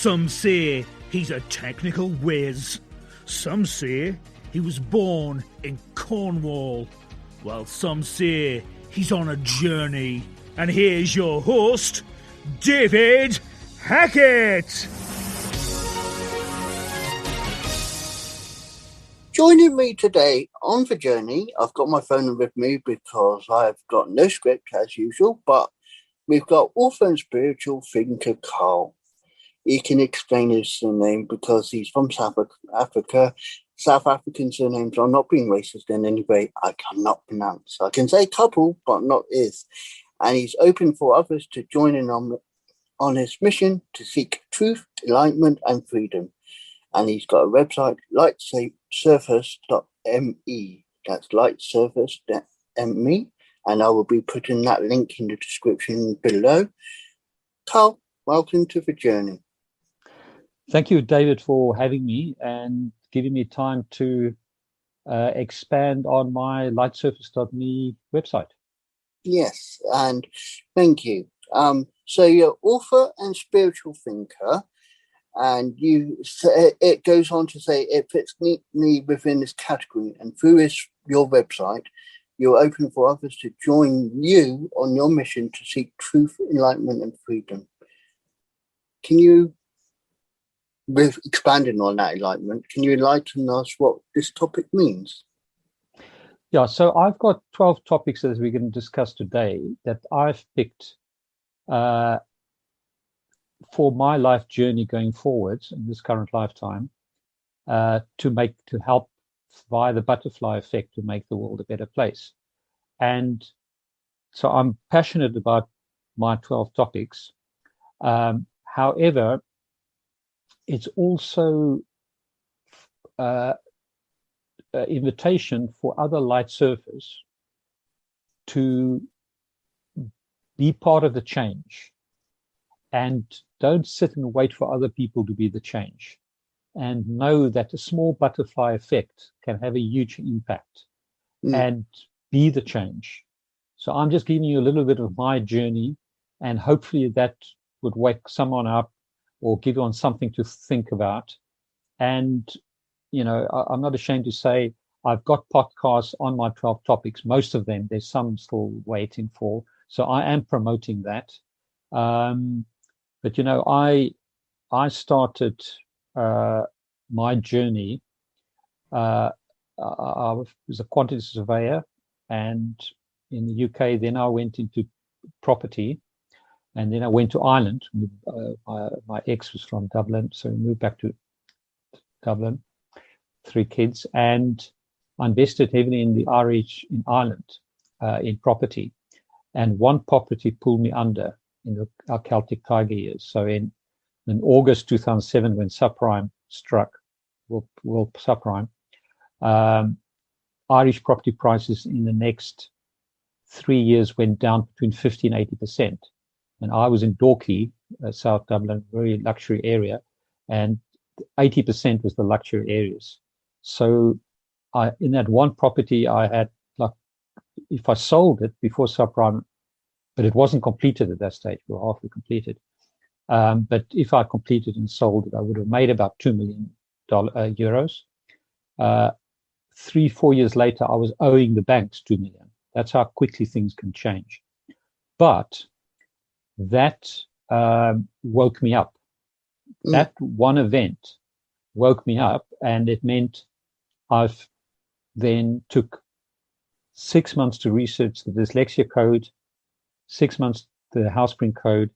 Some say he's a technical whiz. Some say he was born in Cornwall, while some say he's on a journey. And here's your host, David Hackett. Joining me today on the journey, I've got my phone with me because I've got no script as usual, but we've got author and spiritual thinker Karl. He can explain his surname because he's from South Africa. South African surnames are not being racist in any way I cannot pronounce. I can say couple, but not is. And he's open for others to join in on his mission to seek truth, enlightenment, and freedom. And he's got a website, lightsurface.me. That's lightsurface.me. And I will be putting that link in the description below. Karl, welcome to the journey. Thank you, David, for having me and giving me time to expand on my lightsurface.me website. Yes, and thank you. So you're author and spiritual thinker. And it goes on to say it fits neatly within this category. And through your website, you're open for others to join you on your mission to seek truth, enlightenment, and freedom. Can you, with expanding on that enlightenment, can you enlighten us what this topic means? Yeah, so I've got 12 topics as we're going to discuss today that I've picked for my life journey going forwards in this current lifetime, to help via the butterfly effect to make the world a better place. And so I'm passionate about my 12 topics. However, it's also an invitation for other light surfers to be part of the change. And don't sit and wait for other people to be the change. And know that a small butterfly effect can have a huge impact and be the change. So I'm just giving you a little bit of my journey, and hopefully that would wake someone up or give on something to think about. And, you know, I'm not ashamed to say I've got podcasts on my 12 topics. Most of them, there's some still waiting for. So I am promoting that. But, you know, I started my journey. I was a quantity surveyor, and in the UK, then I went into property, and then I went to Ireland. My ex was from Dublin, so we moved back to Dublin, 3 kids, and I invested heavily in Ireland, in property. And one property pulled me under in our Celtic Tiger years. So in August 2007, when subprime struck, world subprime, Irish property prices in the next 3 years went down between 50 and 80%. And I was in Dorky, South Dublin, very luxury area, and 80% was the luxury areas. So in that one property, I had, like, if I sold it before subprime, but it wasn't completed at that stage, we were halfway completed. But if I completed and sold it, I would have made about €2 million. 3-4 years later, I was owing the banks $2 million. That's how quickly things can change. But that woke me up. That one event woke me up, and it meant I've then took 6 months to research the Dyslexia Code, 6 months to the Healthspring Code,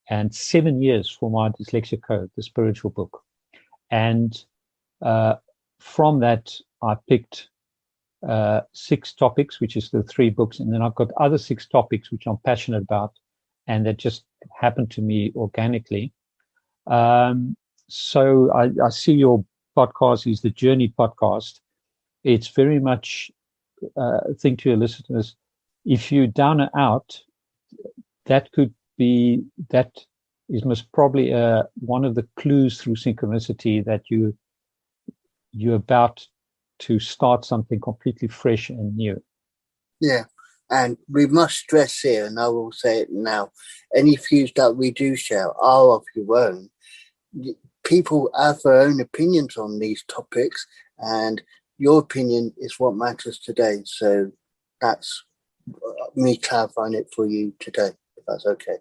and 7 years for my Dyslexia Code, the spiritual book. And from that, I picked 6 topics, which is the 3 books. And then I've got other 6 topics, which I'm passionate about, and that just happened to me organically. So I see your podcast is the Journey podcast. It's very much a thing to your listeners. If you're down and out, that is most probably one of the clues through synchronicity that you're about to start something completely fresh and new. Yeah, and we must stress here, and I will say it now, any views that we do share are of your own. people have their own opinions on these topics, and your opinion is what matters today. So that's me clarifying it for you today, if that's okay.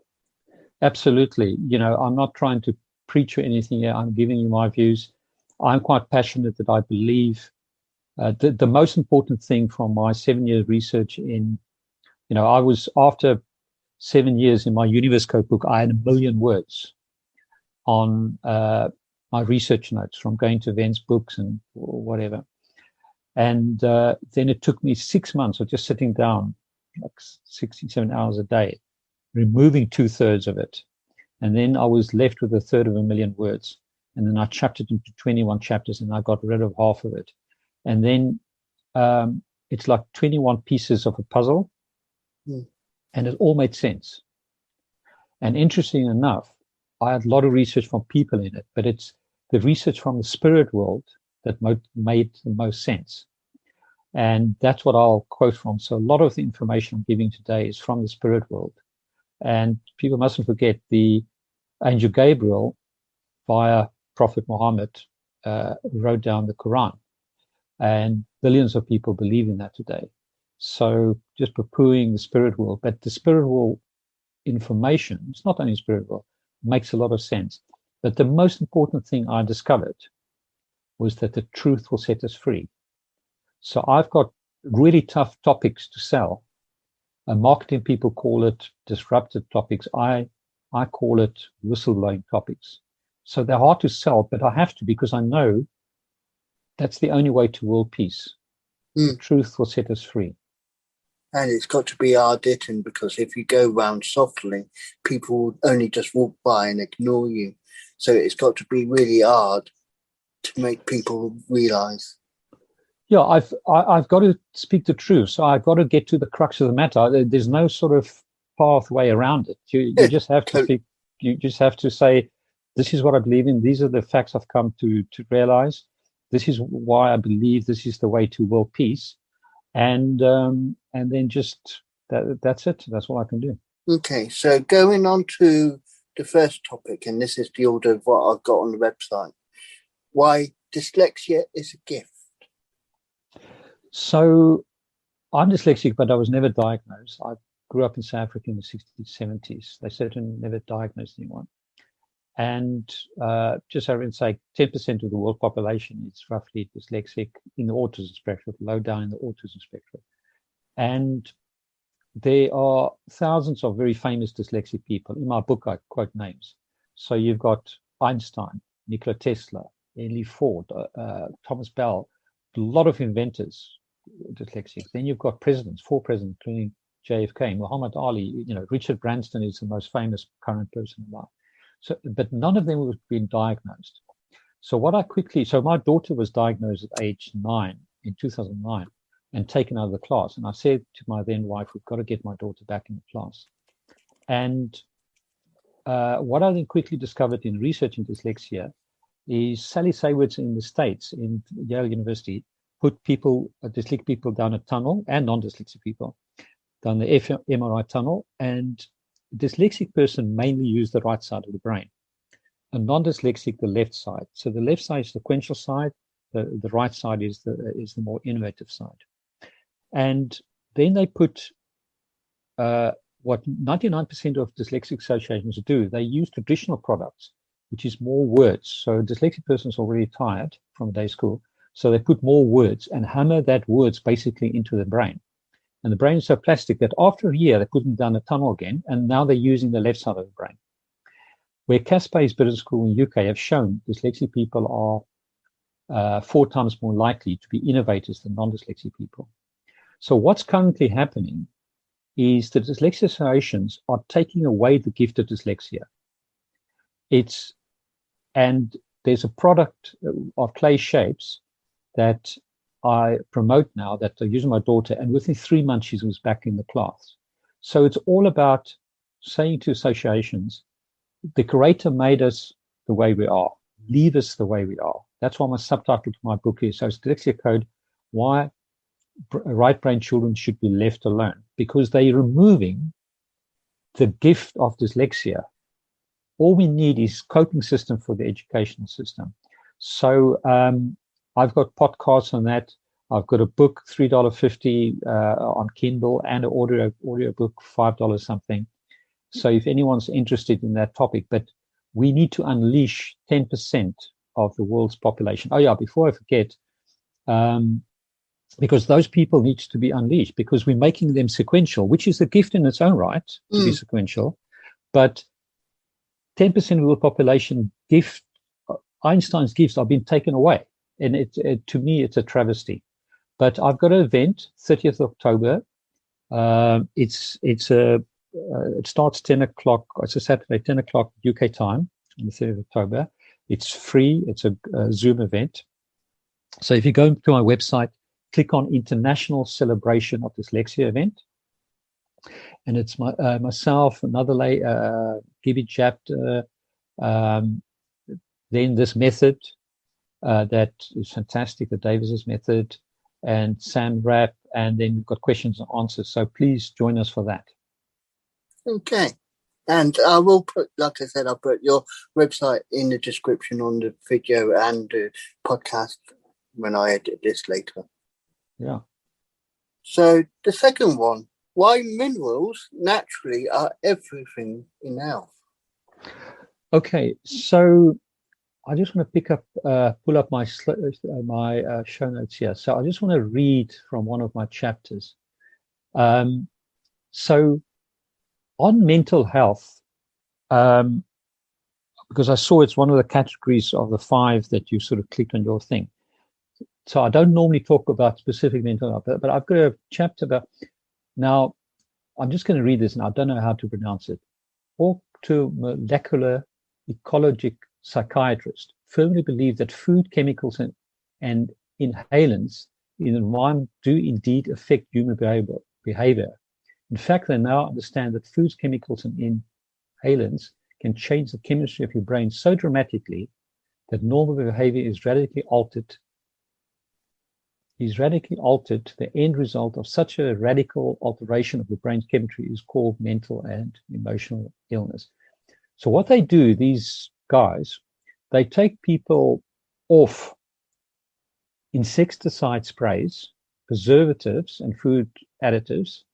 Absolutely. I'm not trying to preach or anything here. I'm giving you my views. I'm quite passionate that I believe the most important thing from my 7 years research I was, after 7 years in my Universe Code book, I had 1 million words on my research notes from going to events, books, and whatever. And then it took me 6 months of just sitting down, like 67 hours a day, removing 2/3 of it. And then I was left with 1/3 of 1 million words. And then I chopped it into 21 chapters and I got rid of half of it. And then it's like 21 pieces of a puzzle. And it all made sense. And interesting enough, I had a lot of research from people in it, but it's the research from the spirit world that made the most sense. And that's what I'll quote from. So a lot of the information I'm giving today is from the spirit world. And people mustn't forget the angel Gabriel, via Prophet Muhammad, wrote down the Quran. And billions of people believe in that today. So just poo-pooing the spirit world, but the spirit world information, it's not only spirit world, makes a lot of sense. But the most important thing I discovered was that the truth will set us free. So I've got really tough topics to sell. Marketing people call it disruptive topics. I call it whistleblowing topics. So they're hard to sell, but I have to, because I know that's the only way to world peace. The truth will set us free. And it's got to be hard hitting, because if you go round softly, people will only just walk by and ignore you. So it's got to be really hard to make people realise. Yeah, I've got to speak the truth. So I've got to get to the crux of the matter. There's no sort of pathway around it. You just have to speak. You just have to say, this is what I believe in. These are the facts I've come to realize. This is why I believe this is the way to world peace. And then just that's it. That's all I can do. Okay, so going on to the first topic, and this is the order of what I've got on the website. Why dyslexia is a gift. So I'm dyslexic, but I was never diagnosed. I grew up in South Africa in the 60s, 70s. They certainly never diagnosed anyone. And just over and say 10% of the world population is roughly dyslexic in the autism spectrum, low down in the autism spectrum. And there are thousands of very famous dyslexic people. In my book, I quote names. So you've got Einstein, Nikola Tesla, Henry Ford, Thomas Bell, a lot of inventors, dyslexic. Then you've got presidents, 4 presidents, including JFK, Muhammad Ali, Richard Branson is the most famous current person alive. So, but none of them have been diagnosed. So my daughter was diagnosed at age 9 in 2009 and taken out of the class. And I said to my then wife, we've got to get my daughter back in the class. And what I then quickly discovered in researching dyslexia is Sally Saywords in the States, in Yale University, put dyslexic people down a tunnel, and non-dyslexic people, down the fMRI tunnel, and a dyslexic person mainly used the right side of the brain. A non-dyslexic, the left side. So the left side is the sequential side, the right side is the more innovative side. And then they put what 99% of dyslexic associations do. They use traditional products, which is more words. So a dyslexic person is already tired from day school. So they put more words and hammer that words basically into the brain. And the brain is so plastic that after a year, they put them down a tunnel again. And now they're using the left side of the brain. Where Caspa's Business School in the UK have shown dyslexic people are 4 times more likely to be innovators than non-dyslexic people. So what's currently happening is that dyslexic associations are taking away the gift of dyslexia. And there's a product of clay shapes that I promote now that I use my daughter, and within 3 months she was back in the class. So it's all about saying to associations, the Creator made us the way we are, leave us the way we are. That's why my subtitle to my book is, so it's Dyslexia Code, why right brain children should be left alone, because they're removing the gift of dyslexia all we need is coping system for the educational system. So I've got podcasts on that. I've got a book, $3.50 on Kindle, and an audio book, $5 something. So if anyone's interested in that topic, but we need to unleash 10% of the world's population. Oh yeah, before I forget, because those people need to be unleashed, because we're making them sequential, which is a gift in its own right to be sequential. But 10% of the world population Einstein's gifts are being taken away. And to me, it's a travesty. But I've got an event, 30th of October. It starts 10 o'clock. It's a Saturday, 10 o'clock UK time on the 30th of October. It's free. It's a Zoom event. So if you go to my website, click on International Celebration of Dyslexia event. And it's myself, another Gibby chapter, then this method that is fantastic, the Davis's method, and Sam Rapp, and then we've got questions and answers. So please join us for that. Okay. And I will put, like I said, I'll put your website in the description on the video and the podcast when I edit this later. Yeah. So the second one, why minerals naturally are everything in health. Okay, so I just want to pull up my show notes here. So I just want to read from one of my chapters. So on mental health, because I saw it's one of the categories of the 5 that you sort of clicked on your thing. So I don't normally talk about specific mental health, but I've got a chapter about, now I'm just going to read this and I don't know how to pronounce it. Molecular ecologic psychiatrist firmly believe that food, chemicals, and inhalants in the environment do indeed affect human behavior. In fact, they now understand that foods, chemicals, and inhalants can change the chemistry of your brain so dramatically that normal behavior is radically altered. The end result of such a radical alteration of the brain's chemistry is called mental and emotional illness. So what they do, these guys, they take people off insecticide sprays, preservatives and food additives,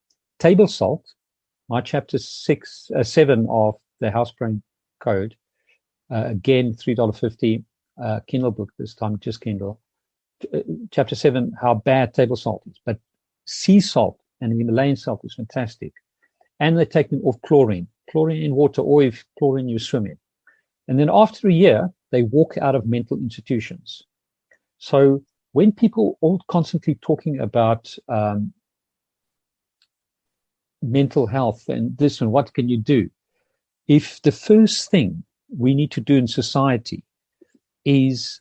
table salt, my chapter 7 of the Healthspring Code, again, $3.50 Kindle book this time, just Kindle. Chapter 7, how bad table salt is, but sea salt and Himalayan salt is fantastic. And they take them off chlorine in water, or if chlorine you swim in. And then after a year, they walk out of mental institutions. So when people are constantly talking about mental health and this and what can you do, if the first thing we need to do in society is,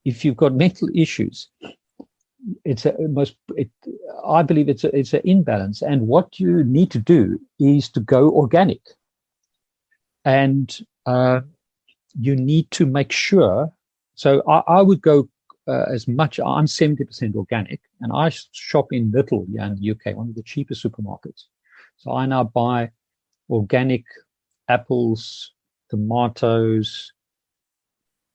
if you've got mental issues, I believe it's an imbalance. And what you need to do is to go organic. And you need to make sure, so I would go as much, I'm 70% organic, and I shop in Little here in the UK, one of the cheapest supermarkets. So I now buy organic apples, tomatoes,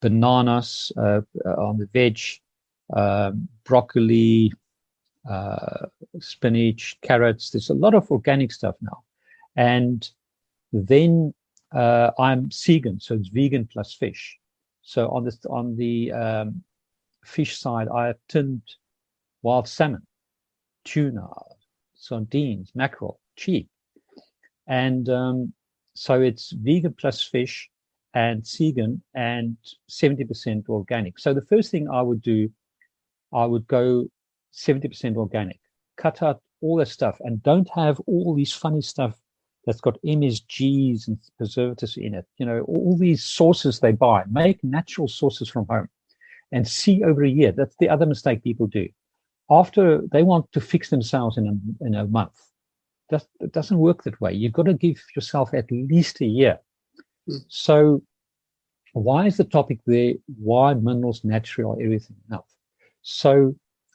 bananas on the veg, broccoli, spinach, carrots. There's a lot of organic stuff now. And then I'm vegan, so it's vegan plus fish. So on the fish side, I have tinned wild salmon, tuna, sardines, mackerel, cheap. And so it's vegan plus fish and vegan and 70% organic. So the first thing I would do, I would go 70% organic, cut out all that stuff, and don't have all these funny stuff that's got MSGs and preservatives in it. You know, all these sauces they buy. Make natural sauces from home and see over a year. That's the other mistake people do. After they want to fix themselves in a month. It doesn't work that way. You've got to give yourself at least a year. So why is the topic there? Why minerals naturally are everything in health? So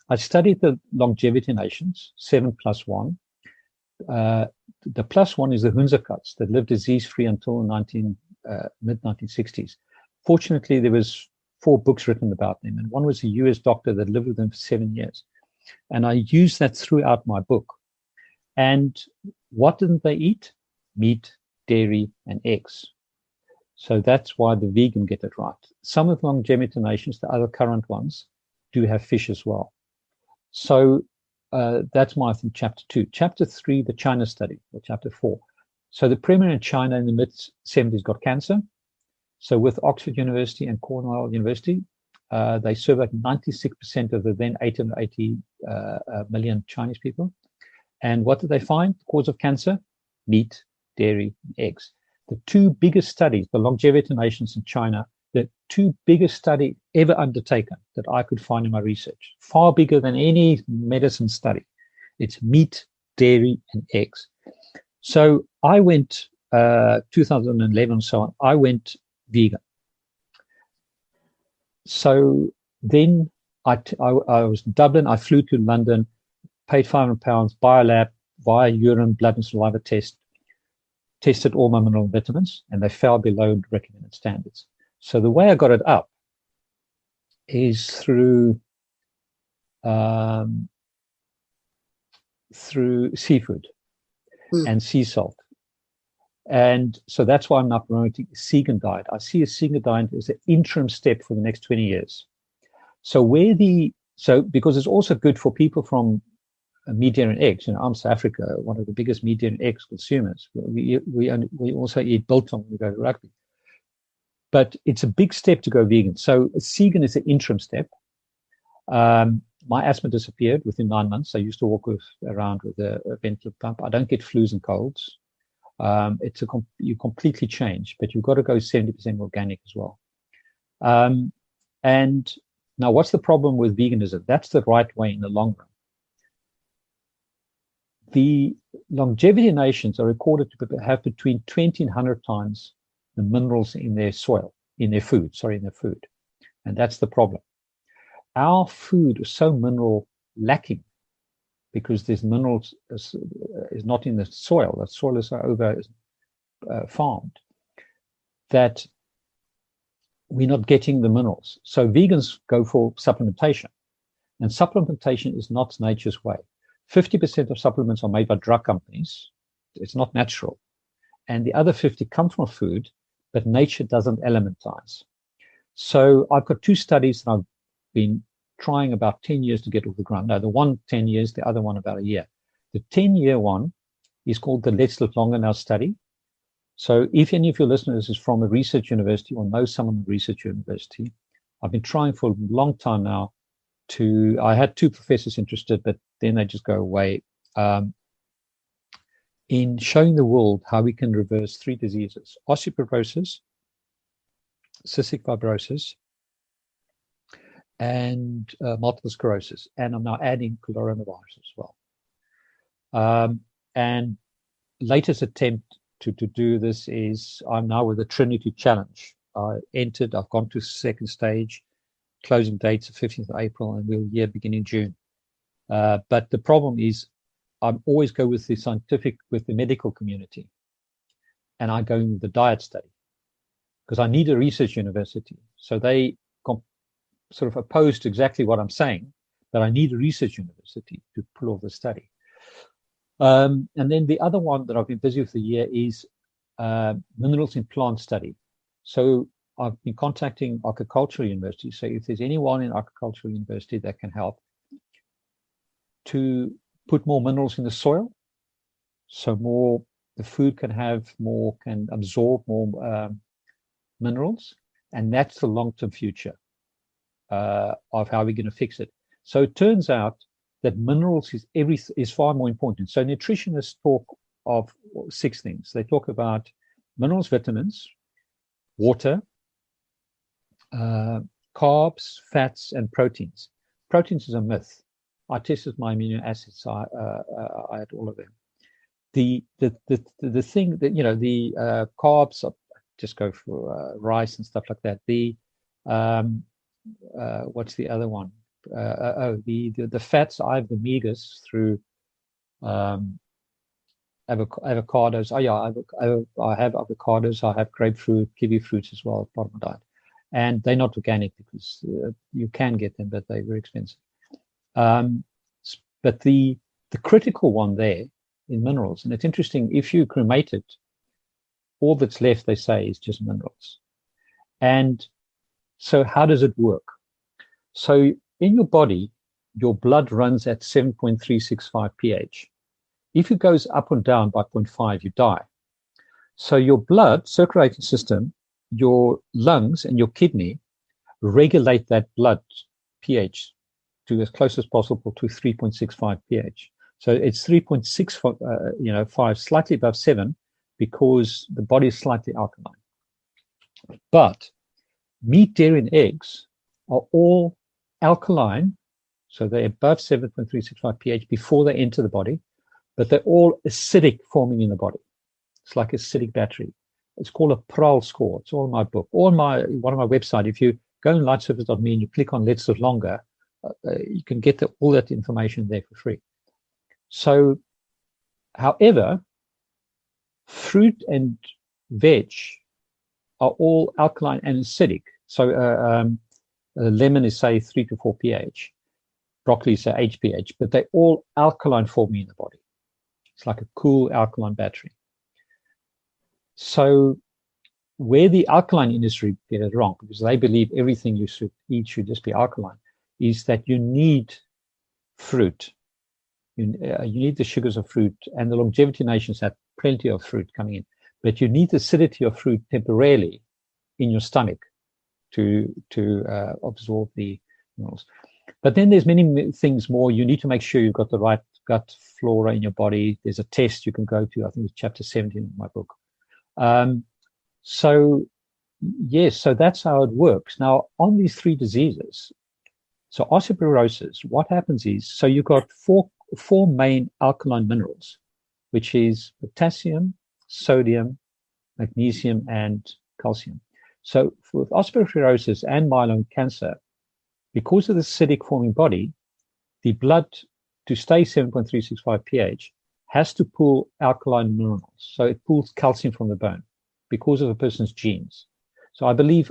I studied the longevity nations, 7+1. The +1 is the Hunza Cuts that lived disease-free until the mid 1960s. Fortunately, there was 4 books written about them, and one was a US doctor that lived with them for 7 years. And I used that throughout my book. And what didn't they eat? Meat, dairy, and eggs. So that's why the vegan get it right. Some of the longevity nations, the other current ones, do have fish as well. So that's my, I think, chapter 2. Chapter 3, the China study, or chapter 4. So the premier in China in the mid-70s got cancer. So with Oxford University and Cornell University, they surveyed 96% of the then 880 million Chinese people. And what did they find? The cause of cancer? Meat, dairy, and eggs. The 2 biggest studies, the longevity nations in China, the 2 biggest study ever undertaken that I could find in my research, far bigger than any medicine study. It's meat, dairy, and eggs. So I went, 2011 so on, I went vegan. So then I was in Dublin, I flew to London, paid £500, biolab, via urine, blood, and saliva test, tested all my mineral vitamins, and they fell below recommended standards. So the way I got it up is through seafood and sea salt. And so that's why I'm now promoting a vegan diet. I see a vegan diet as an interim step for the next 20 years. So because it's also good for people from meat, dairy, and eggs. I'm South Africa, one of the biggest meat, dairy, and eggs consumers. We also eat biltong when we go to rugby. But it's a big step to go vegan. So vegan is an interim step. My asthma disappeared within 9 months. I used to walk around with a ventilator pump. I don't get flus and colds. You completely change, but you've got to go 70% organic as well. And now, what's the problem with veganism? That's the right way in the long run. The longevity nations are recorded to have between 20 and 100 times the minerals in their soil, in their food. And that's the problem. Our food is so mineral lacking because there's minerals is not in the soil. The soil is over farmed that we're not getting the minerals. So vegans go for supplementation, and supplementation is not nature's way. 50% of supplements are made by drug companies. It's not natural. And the other 50 come from food, but nature doesn't elementize. So I've got 2 studies that I've been trying about 10 years to get off the ground. No, the one 10 years, the other one about a year. The 10-year one is called the Let's Live Longer Now study. So if any of your listeners is from a research university or know someone at a research university, I've been trying for a long time now I had 2 professors interested, but then they just go away, in showing the world how we can reverse 3 diseases: osteoporosis, cystic fibrosis, and multiple sclerosis. And I'm now adding coronavirus as well. And latest attempt to do this is I'm now with the Trinity Challenge. I've gone to 2nd stage. Closing dates of 15th of April, and we'll beginning June. But the problem is I always go with the medical community, and I go with the diet study because I need a research university. So they sort of opposed to exactly what I'm saying, that I need a research university to pull off the study. And then the other one that I've been busy with the year is minerals in plant study. So I've been contacting agricultural universities. So if there's anyone in agricultural university that can help to put more minerals in the soil, so the food can absorb more minerals, and that's the long-term future of how we're going to fix it. So it turns out that minerals is far more important. So nutritionists talk of 6 things. They talk about minerals, vitamins, water, carbs, fats, and proteins. Proteins is a myth. I tested my amino acids. I had all of them. The thing that the carbs, I just go for rice and stuff like that. The what's the other one? The fats. I have the omegas through avocados. Oh yeah, I have avocados. I have grapefruit, kiwi fruits as well as part of my diet, and they're not organic because you can get them, but they're very expensive. But the critical one there in minerals, and it's interesting, if you cremate it, all that's left, they say, is just minerals. And so how does it work? So in your body, your blood runs at 7.365 pH. If it goes up and down by 0.5, you die. So your blood circulating system, your lungs and your kidney regulate that blood pH to as close as possible to 3.65 pH. So it's 3.65, slightly above 7, because the body is slightly alkaline. But meat, dairy, and eggs are all alkaline, so they're above 7.365 pH before they enter the body, but they're all acidic forming in the body. It's like acidic battery. It's called a PRAL score. It's all in my book, or on one of my website. If you go on lightsurface.me and you click on Let's Live Longer, you can get all that information there for free. So, however, fruit and veg are all alkaline and acidic. So lemon is, say, 3 to 4 pH. Broccoli is, say, HPH, but they're all alkaline forming in the body. It's like a cool alkaline battery. So where the alkaline industry get it wrong, because they believe everything you should eat should just be alkaline, is that you need fruit. You need the sugars of fruit, and the longevity nations have plenty of fruit coming in, but you need the acidity of fruit temporarily in your stomach to absorb the minerals. But then there's many things more. You need to make sure you've got the right gut flora in your body. There's a test you can go to. I think it's chapter 17 in my book. So that's how it works. Now, on these 3 diseases, so osteoporosis, what happens is, so you've got four main alkaline minerals, which is potassium, sodium, magnesium, and calcium. So with osteoporosis and myelin cancer, because of the acidic forming body, the blood, to stay 7.365 pH, has to pull alkaline minerals. So it pulls calcium from the bone because of a person's genes. So I believe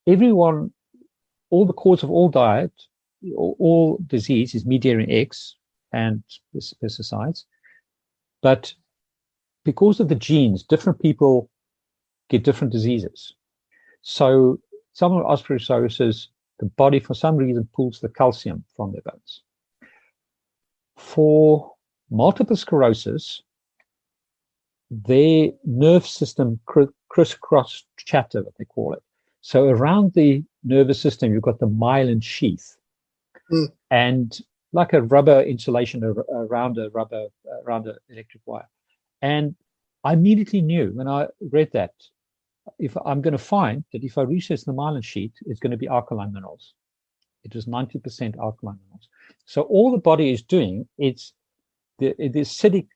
all the cause of all diet, all disease is meat, dairy, and eggs, and pesticides. But because of the genes, different people get different diseases. So some of osteoporosis, the body for some reason pulls the calcium from their bones. For multiple sclerosis, their nerve system crisscross chatter, what they call it. So around the nervous system, you've got the myelin sheath, and like a rubber insulation around an electric wire. And I immediately knew when I read that, if I'm going to find that if I research the myelin sheath, it's going to be alkaline minerals. It was 90% alkaline minerals. So all the body is doing, it's the acidic.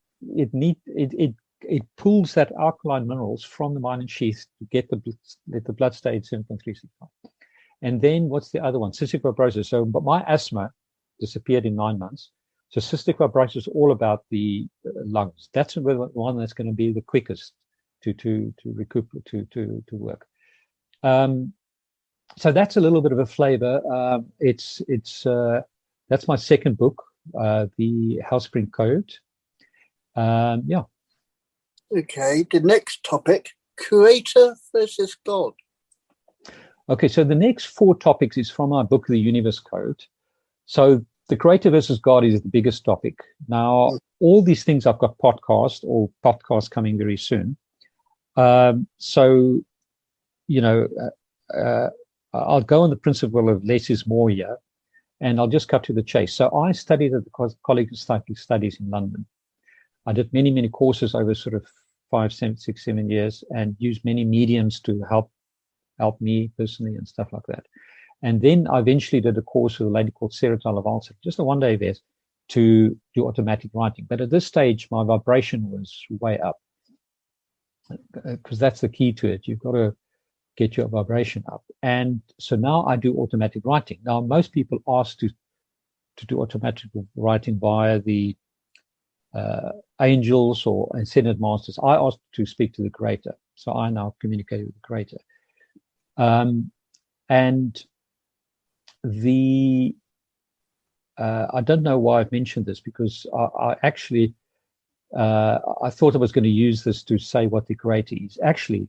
It pulls that alkaline minerals from the myelin sheath to let the blood stay at 7.365. And then what's the other one? Cystic fibrosis. So, but my asthma disappeared in 9 months. So cystic fibrosis is all about the lungs. That's the one that's going to be the quickest to recuperate, to work. So that's a little bit of a flavor. That's my second book, the Healthspring Code. Okay, the next topic, creator versus God. Okay, so the next 4 topics is from our book, The Universe Code. So the creator versus God is the biggest topic. Now, all these things, I've got podcasts coming very soon. So, I'll go on the principle of less is more here, and I'll just cut to the chase. So I studied at the College of Psychic Studies in London. I did many, many courses over sort of 5, 6, 7 years, and used many mediums to help me personally and stuff like that. And then I eventually did a course with a lady called Sarah Talavalsa, just a one-day event, to do automatic writing. But at this stage, my vibration was way up, because that's the key to it. You've got to get your vibration up. And so now I do automatic writing. Now, most people ask to do automatic writing via the angels or ascended masters. I asked to speak to the Creator, so I now communicate with the Creator. And the I don't know why I've mentioned this, because I actually I thought I was going to use this to say what the Creator is. Actually,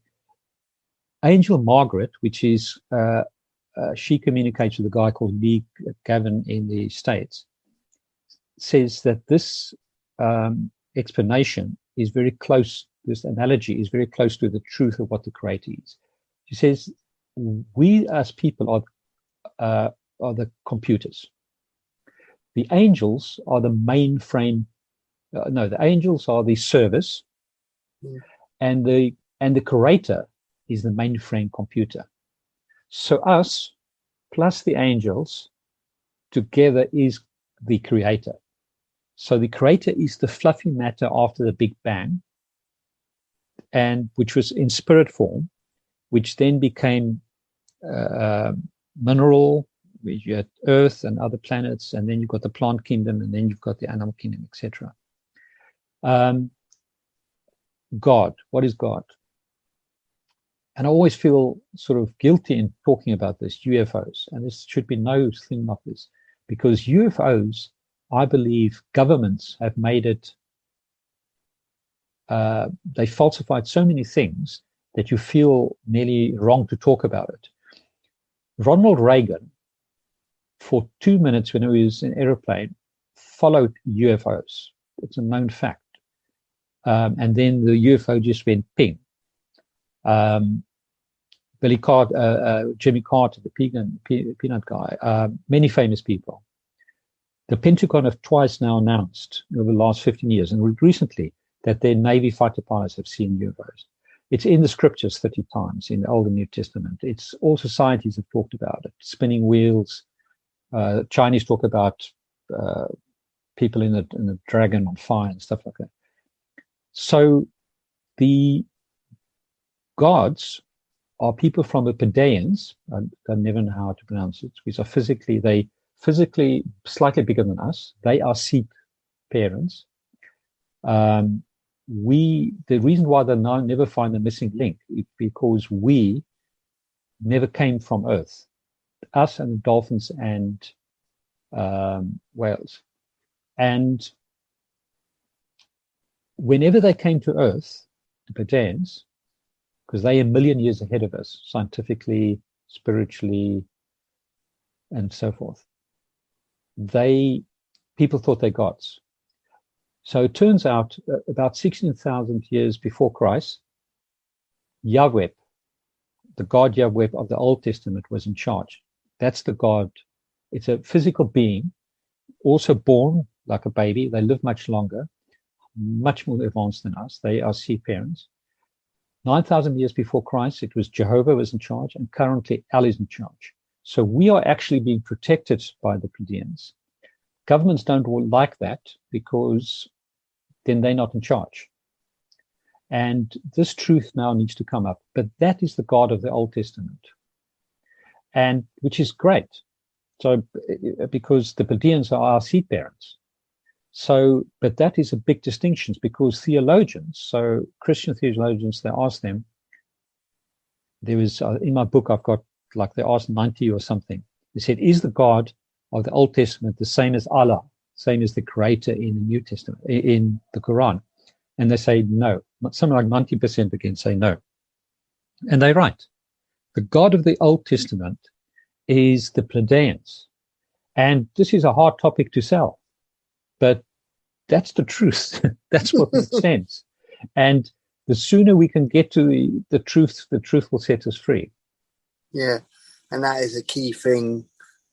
Angel Margaret, which is she communicates with a guy called Lee Gavin in the States, says that this explanation is very close, this analogy is very close to the truth of what the Creator is. She says, we as people are the computers. The angels are the mainframe. The angels are the service, and the Creator is the mainframe computer. So us plus the angels together is the Creator. So the Creator is the fluffy matter after the Big Bang, and which was in spirit form, which then became mineral. You had Earth and other planets, and then you've got the plant kingdom, and then you've got the animal kingdom, etc. God, what is God? And I always feel sort of guilty in talking about this, UFOs, and this should be no thing like this, because UFOs, I believe governments have made it, they falsified so many things that you feel nearly wrong to talk about it. Ronald Reagan, for 2 minutes when he was in an aeroplane, followed UFOs. It's a known fact. And then the UFO just went ping. Billy Carter, Jimmy Carter, the peanut guy, many famous people. The Pentagon have twice now announced over the last 15 years, and recently, that their Navy fighter pilots have seen UFOs. It's in the scriptures 30 times in the Old and New Testament. It's all societies have talked about it. Spinning wheels. Chinese talk about people in a dragon on fire and stuff like that. So the gods are people from the Pleiadians. I never know how to pronounce it. Which are physically slightly bigger than us. They are seed parents. The reason why they now never find the missing link is because we never came from Earth. Us and dolphins and whales. And whenever they came to Earth, the Pleiadians, because they are 1 million years ahead of us, scientifically, spiritually, and so forth, people thought they're gods. So it turns out about 16,000 years before Christ, Yahweh, the God Yahweh of the Old Testament, was in charge. That's the God. It's a physical being, also born like a baby. They live much longer, much more advanced than us. They are seed parents. 9,000 years before Christ, it was Jehovah was in charge, and currently El is in charge. So we are actually being protected by the Pleiadians. Governments don't like that because then they're not in charge. And this truth now needs to come up. But that is the God of the Old Testament, and which is great. So because the Pleiadians are our seed parents. So, but that is a big distinction, because theologians, so Christian theologians, they ask them, there was, in my book, I've got, like, they asked 90 or something. They said, is the God of the Old Testament the same as Allah, same as the Creator in the New Testament, in the Quran? And they say no. Something like 90% again say no. And they're right. The God of the Old Testament is the Pleiadians. And this is a hard topic to sell, but that's the truth. That's what makes sense. And the sooner we can get to the truth will set us free. Yeah, and that is a key thing.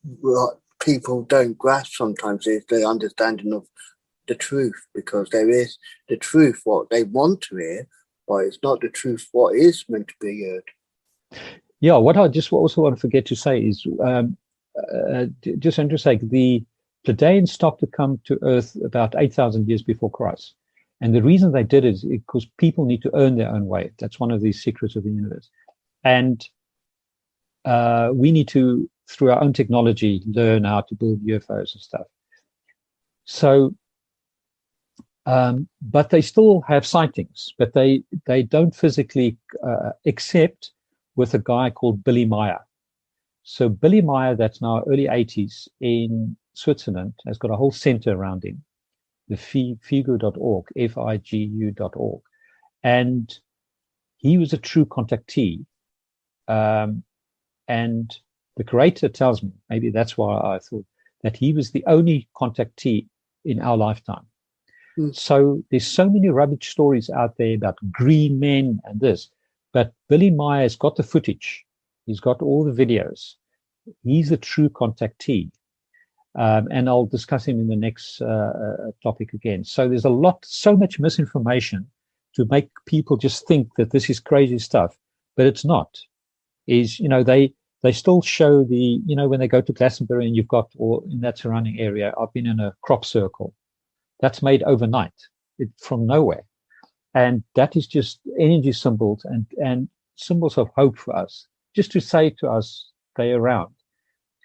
What people don't grasp sometimes is the understanding of the truth, because there is the truth, what they want to hear, but it's not the truth what is meant to be heard. Yeah, what I just also want to forget to say is, just interesting, the Pleiadians stopped to come to Earth about 8,000 years before Christ. And the reason they did it is because people need to earn their own way. That's one of the secrets of the universe. And we need to, through our own technology, learn how to build UFOs and stuff. So But they still have sightings, but they don't physically, except with a guy called Billy Meyer. So Billy Meyer, that's now early 80s in Switzerland, has got a whole center around him, the figu.org, figu.org. And he was a true contactee. And the creator tells me, maybe that's why I thought, that he was the only contactee in our lifetime. So there's so many rubbish stories out there about green men and this, but Billy Meyer's got the footage. He's got all the videos. He's a true contactee. And I'll discuss him in the next topic again. So there's so much misinformation to make people just think that this is crazy stuff, but it's not. They still show when they go to Glastonbury and you've got, or in that surrounding area, I've been in a crop circle. That's made overnight, from nowhere. And that is just energy symbols and symbols of hope for us, just to say to us, stay around.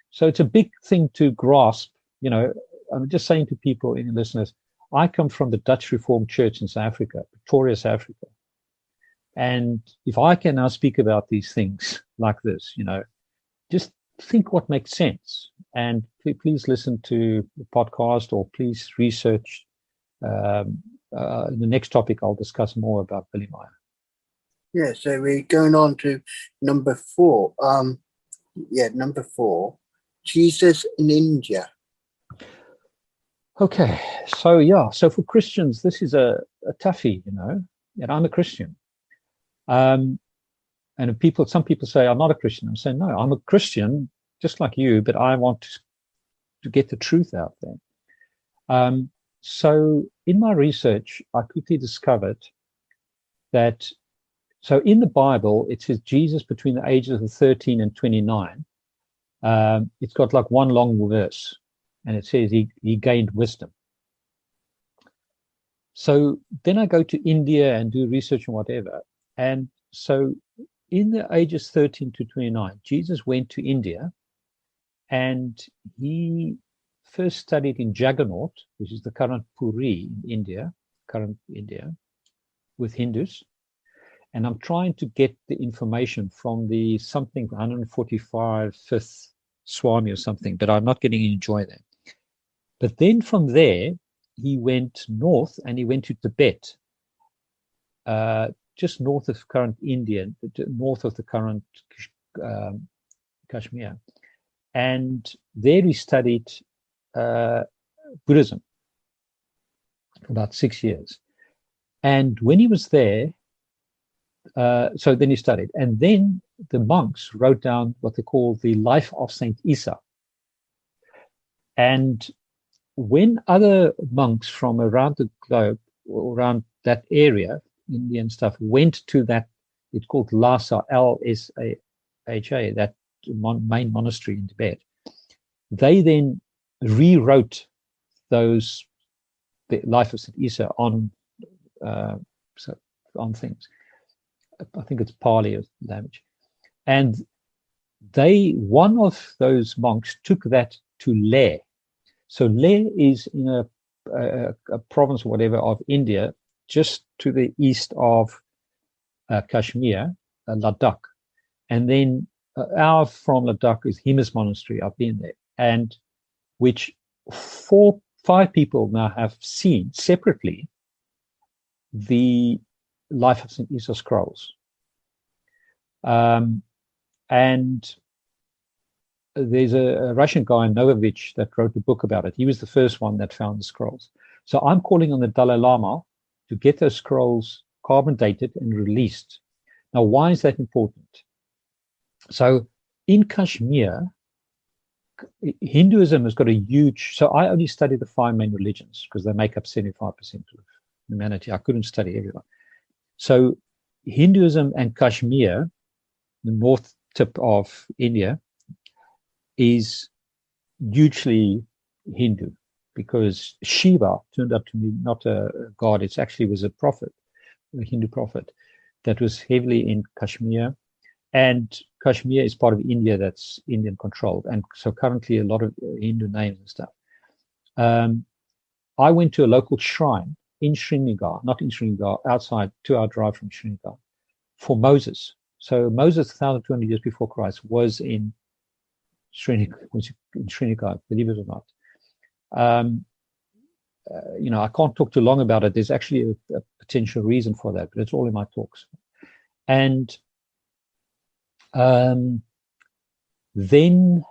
So it's a big thing to grasp. I'm just saying to people, listeners, I come from the Dutch Reformed Church in South Africa, Pretoria, South Africa. And if I can now speak about these things like this, just think what makes sense. And please listen to the podcast, or please research. In the next topic, I'll discuss more about Billy Meyer. Yeah, so we're going on to number 4. Number 4, Jesus in India. Okay, so for Christians, this is a toughie, and I'm a Christian. And some people say, I'm not a Christian. I'm saying, no, I'm a Christian, just like you, but I want to get the truth out there. So in my research, I quickly discovered that, so in the Bible, it says Jesus between the ages of 13 and 29. It's got like one long verse, and it says he gained wisdom. So then I go to India and do research and whatever. And so in the ages 13 to 29, Jesus went to India, and he first studied in Jagannath, which is the current Puri in India, with Hindus. And I'm trying to get the information from the 145 fifth Swami or something, but I'm not getting any joy there. But then from there, he went north and he went to Tibet, just north of current India, north of the current Kashmir. And there he studied Buddhism for about 6 years. And when he was there, so then he studied. And then the monks wrote down what they call the life of Saint Isa. And when other monks from around the globe, around that area, Indian stuff, went to that, it's called Lhasa, L-S-A-H-A, that main monastery in Tibet, they then rewrote the life of St. Isa on things. I think it's Pali language. And one of those monks took that to Leh. So Leh is in a province or whatever of India, just to the east of Kashmir, Ladakh. And then from Ladakh is Himas Monastery. I've been there. And which 5 people now have seen separately the life of St. Isa scrolls. And there's a Russian guy, Novovich, that wrote a book about it. He was the first one that found the scrolls. So I'm calling on the Dalai Lama to get those scrolls carbon dated and released. Now, why is that important? So in Kashmir, Hinduism has got a huge, so I only study the 5 main religions because they make up 75% of humanity. I couldn't study everyone. So Hinduism and Kashmir, the north tip of India, is hugely Hindu, because Shiva turned out to be not a god, it actually was a prophet, a Hindu prophet that was heavily in Kashmir. And Kashmir is part of India that's Indian controlled. And so currently a lot of Hindu names and stuff. I went to a local shrine in Srinagar, not in Srinagar, outside 2-hour drive from Srinagar, for Moses. So Moses, 1,200 years before Christ, was in Srinagar, believe it or not. I can't talk too long about it. There's actually a potential reason for that, but it's all in my talks. And then,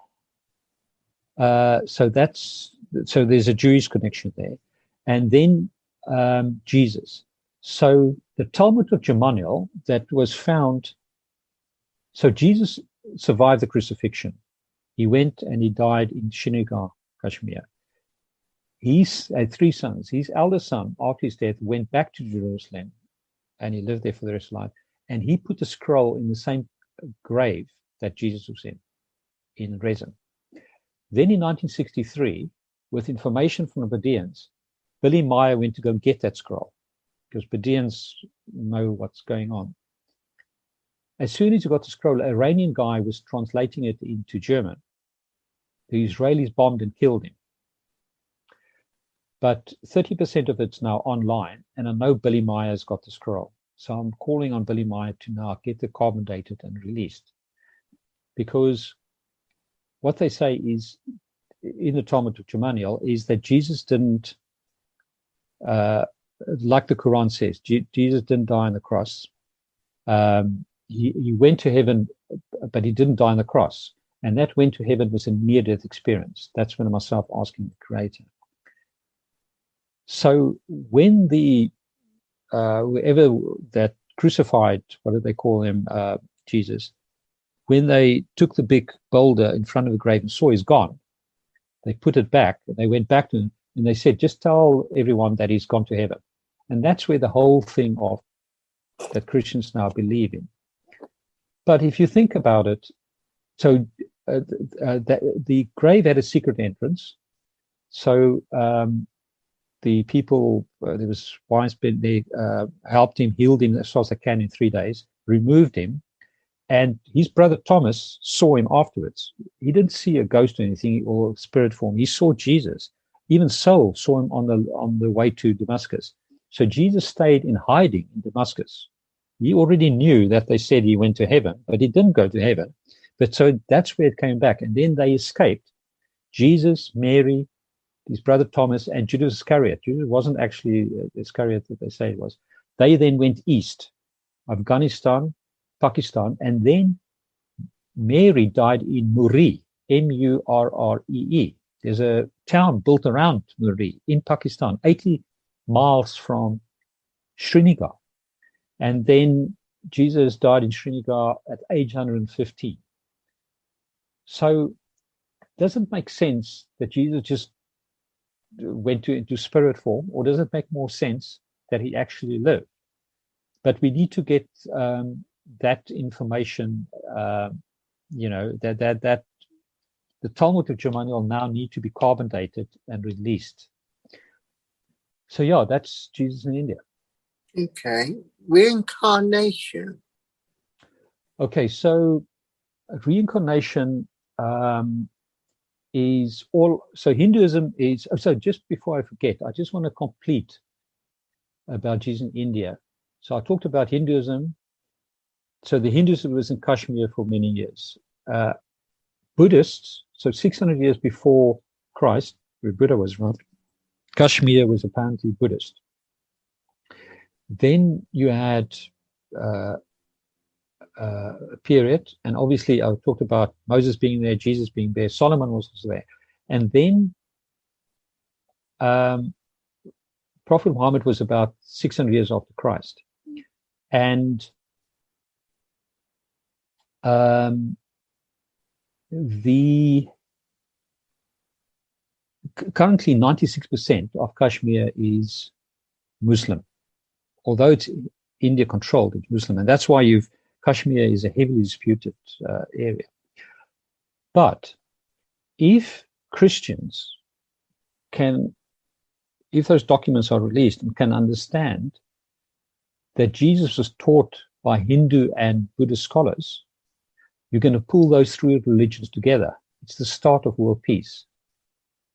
so there's a Jewish connection there. And then Jesus. So the Talmud of Gamaliel that was found, so Jesus survived the crucifixion. He went and he died in Srinagar, Kashmir. He had 3 sons. His eldest son, after his death, went back to Jerusalem and he lived there for the rest of his life. And he put the scroll in the same grave that Jesus was in resin. Then in 1963, with information from the Bedeans, Billy Meyer went to go and get that scroll because Bedeans know what's going on. As soon as he got the scroll, an Iranian guy was translating it into German. The Israelis bombed and killed him. But 30% of it's now online, and I know Billy Meyer's got the scroll. So I'm calling on Billy Meyer to now get the carbon dated and released. Because what they say is, in the Talmud of Gamaliel, is that Jesus didn't, like the Quran says, Jesus didn't die on the cross. He went to heaven, but he didn't die on the cross. And that went to heaven was a near-death experience. That's when myself asking the Creator. So when the whoever that crucified, what did they call him, Jesus, when they took the big boulder in front of the grave and saw he's gone, they put it back and they went back to him and they said, just tell everyone that he's gone to heaven. And that's where the whole thing of that Christians now believe in. But if you think about it, so the grave had a secret entrance. So the people, there was wise men, they helped him, healed him as far as they can in 3 days, removed him. And his brother Thomas saw him afterwards. He didn't see a ghost or anything or spirit form. He saw Jesus. Even Saul saw him on the way to Damascus. So Jesus stayed in hiding in Damascus. He already knew that they said he went to heaven, but he didn't go to heaven. But so that's where it came back. And then they escaped. Jesus, Mary, his brother Thomas, and Judas Iscariot. Judas wasn't actually Iscariot that they say it was. They then went east, Afghanistan, Pakistan, and then Mary died in Murree, Murree. There's a town built around Murree in Pakistan, 80 miles from Srinagar. And then Jesus died in Srinagar at age 115. So it doesn't make sense that Jesus just went into spirit form, or does it make more sense that he actually lived? But we need to get that information, that the Talmud of Gamaliel now need to be carbon dated and released. So yeah, that's Jesus in India. Okay. Reincarnation. Okay, so reincarnation is all, so Hinduism is, so just before I forget, I just want to complete about Jesus in India. So I talked about Hinduism. So the Hinduism was in Kashmir for many years. Buddhists, so 600 years before Christ, where Buddha was around, Kashmir was apparently Buddhist. Then you had a period, and obviously I talked about Moses being there, Jesus being there, Solomon was also there. And then Prophet Muhammad was about 600 years after Christ. And currently 96% of Kashmir is Muslim. Although it's India controlled, it's Muslim. And that's why Kashmir is a heavily disputed area. But if Christians if those documents are released and can understand that Jesus was taught by Hindu and Buddhist scholars, you're going to pull those three religions together. It's the start of world peace.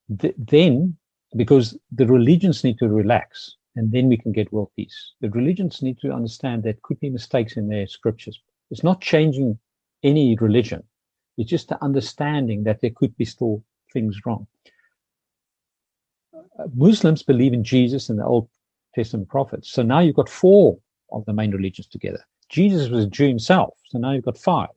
Then, because the religions need to relax. and then we can get world peace. The religions need to understand there could be mistakes in their scriptures. It's not changing any religion. It's just the understanding that there could be still things wrong. Muslims believe in Jesus and the Old Testament prophets. So now you've got 4 of the main religions together. Jesus was a Jew himself. So now you've got 5.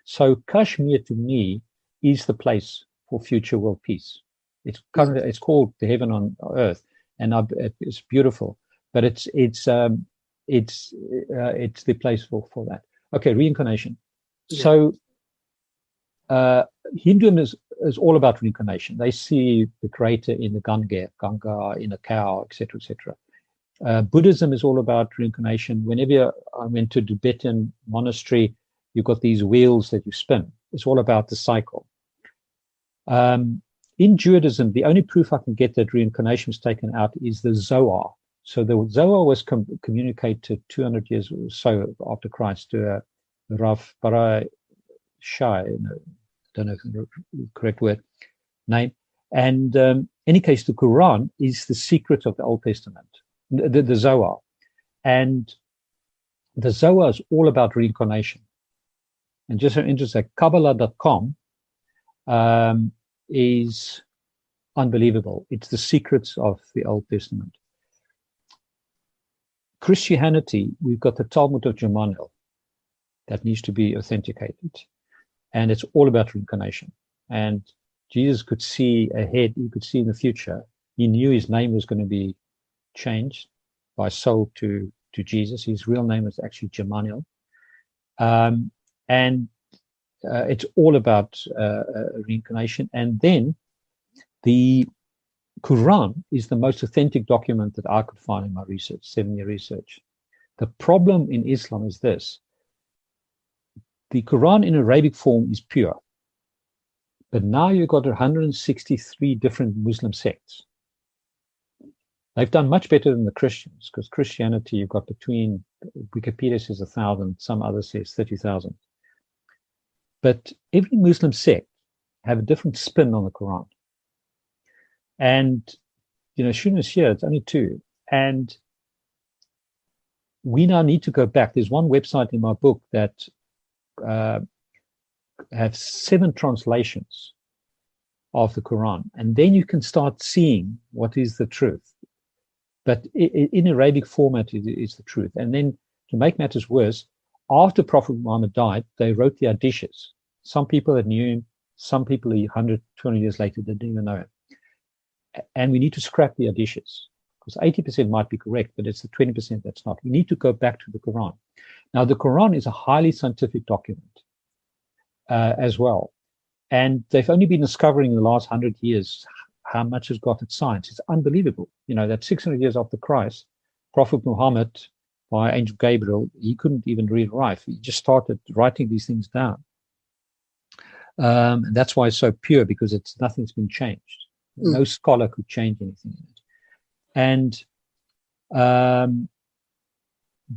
So Kashmir to me is the place for future world peace. It's called the heaven on earth, and it's beautiful. But it's the place for that. Okay, reincarnation. Yeah. So Hinduism is all about reincarnation. They see the creator in the Ganga in a cow, etc., etc. Buddhism is all about reincarnation. Whenever I went to a Tibetan monastery, you've got these wheels that you spin. It's all about the cycle. In Judaism, the only proof I can get that reincarnation was taken out is the Zohar. So the Zohar was communicated 200 years or so after Christ to Rav Barai Shai, don't know if the correct name. And in any case, the Quran is the secret of the Old Testament, the Zohar. And the Zohar is all about reincarnation. And just so interesting, Kabbalah.com is unbelievable. It's the secrets of the Old Testament. Christianity, we've got the Talmud of Gemanil that needs to be authenticated. And it's all about reincarnation. And Jesus could see ahead, he could see in the future. He knew his name was going to be changed by soul to Jesus. His real name is actually Gemanil. It's all about reincarnation. And then the Quran is the most authentic document that I could find in my research, 7-year research. The problem in Islam is this. The Quran in Arabic form is pure. But now you've got 163 different Muslim sects. They've done much better than the Christians, because Christianity, you've got between, Wikipedia says 1,000, some others says 30,000. But every Muslim sect have a different spin on the Quran. And, Shunna's here, it's only 2. And we now need to go back. There's one website in my book that have 7 translations of the Quran. And then you can start seeing what is the truth. But in Arabic format, it is the truth. And then to make matters worse, after Prophet Muhammad died, they wrote the hadiths. Some people that knew him, some people 100, 200 years later didn't even know him. And we need to scrap the hadiths, because 80% might be correct, but it's the 20% that's not. We need to go back to the Quran. Now, the Quran is a highly scientific document as well. And they've only been discovering in the last 100 years how much has got its science. It's unbelievable. That 600 years after Christ, Prophet Muhammad, by Angel Gabriel, he couldn't even read or write. He just started writing these things down. And that's why it's so pure, because nothing's been changed. No scholar could change anything in it. And the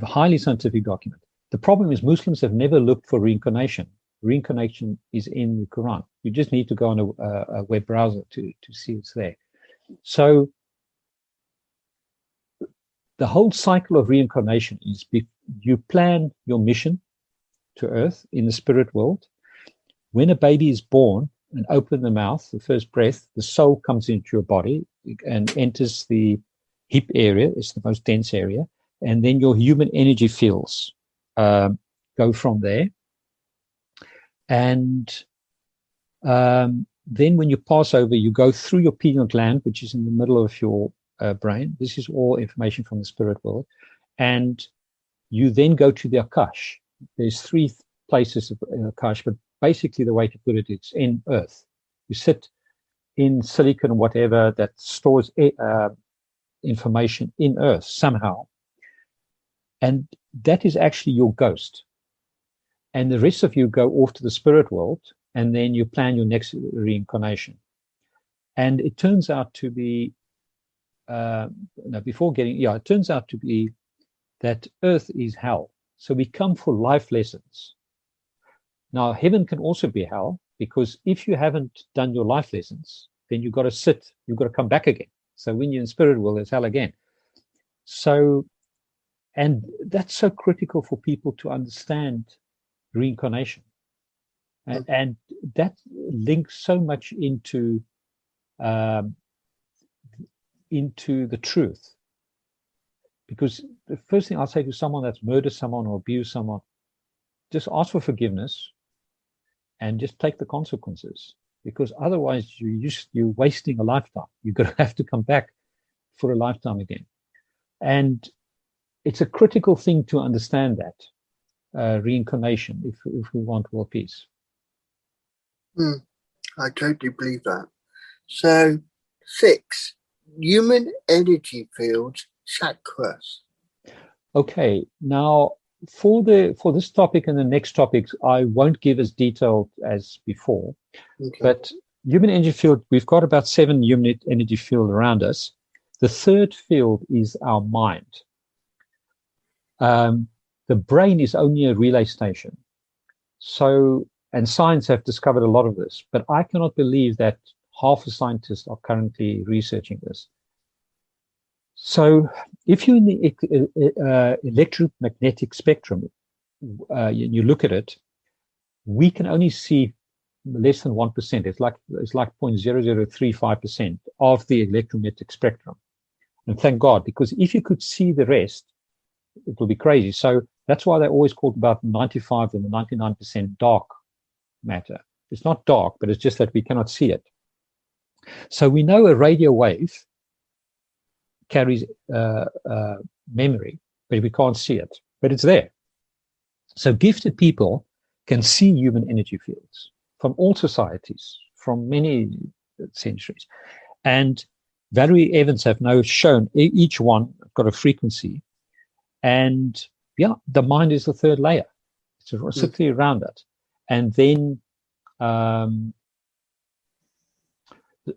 highly scientific document. The problem is Muslims have never looked for reincarnation. Reincarnation is in the Quran. You just need to go on a web browser to see it's there. So the whole cycle of reincarnation is you plan your mission to Earth in the spirit world. When a baby is born and open the mouth, the first breath, the soul comes into your body and enters the hip area. It's the most dense area. And then your human energy fields go from there. And then when you pass over, you go through your pineal gland, which is in the middle of your brain. This is all information from the spirit world. And you then go to the Akash. There's 3 places in Akash, but basically the way to put it, it's in Earth. You sit in silicon, whatever, that stores information in Earth somehow. And that is actually your ghost. And the rest of you go off to the spirit world, and then you plan your next reincarnation. And it turns out to be, it turns out to be that Earth is hell. So we come for life lessons. Now, heaven can also be hell, because if you haven't done your life lessons, then you've got to come back again. So when you're in spirit world, it's hell again. So, and that's so critical for people to understand reincarnation. And that links so much into the truth. Because the first thing I'll say to someone that's murdered someone or abused someone, just ask for forgiveness and just take the consequences. Because otherwise you're wasting a lifetime. You're going to have to come back for a lifetime again. And it's a critical thing to understand that reincarnation if we want world peace. I totally believe that. So, 6, human energy fields chakras. Okay, now for this topic and the next topics, I won't give as detailed as before. Okay. But human energy field, we've got about 7 human energy field around us. The third field is our mind. The brain is only a relay station. So, and science have discovered a lot of this, but I cannot believe that half the scientists are currently researching this. So if you're in the electromagnetic spectrum, you look at it, we can only see less than 1%. It's like 0.0035% of the electromagnetic spectrum. And thank God, because if you could see the rest, it will be crazy. So that's why they always talk about 95 and the 99% dark matter. It's not dark, but it's just that we cannot see it. So we know a radio wave carries memory, but we can't see it, but it's there. So gifted people can see human energy fields from all societies, from many centuries. And Valerie Evans have now shown each one got a frequency. And yeah, the mind is the third layer. It's simply around it. And then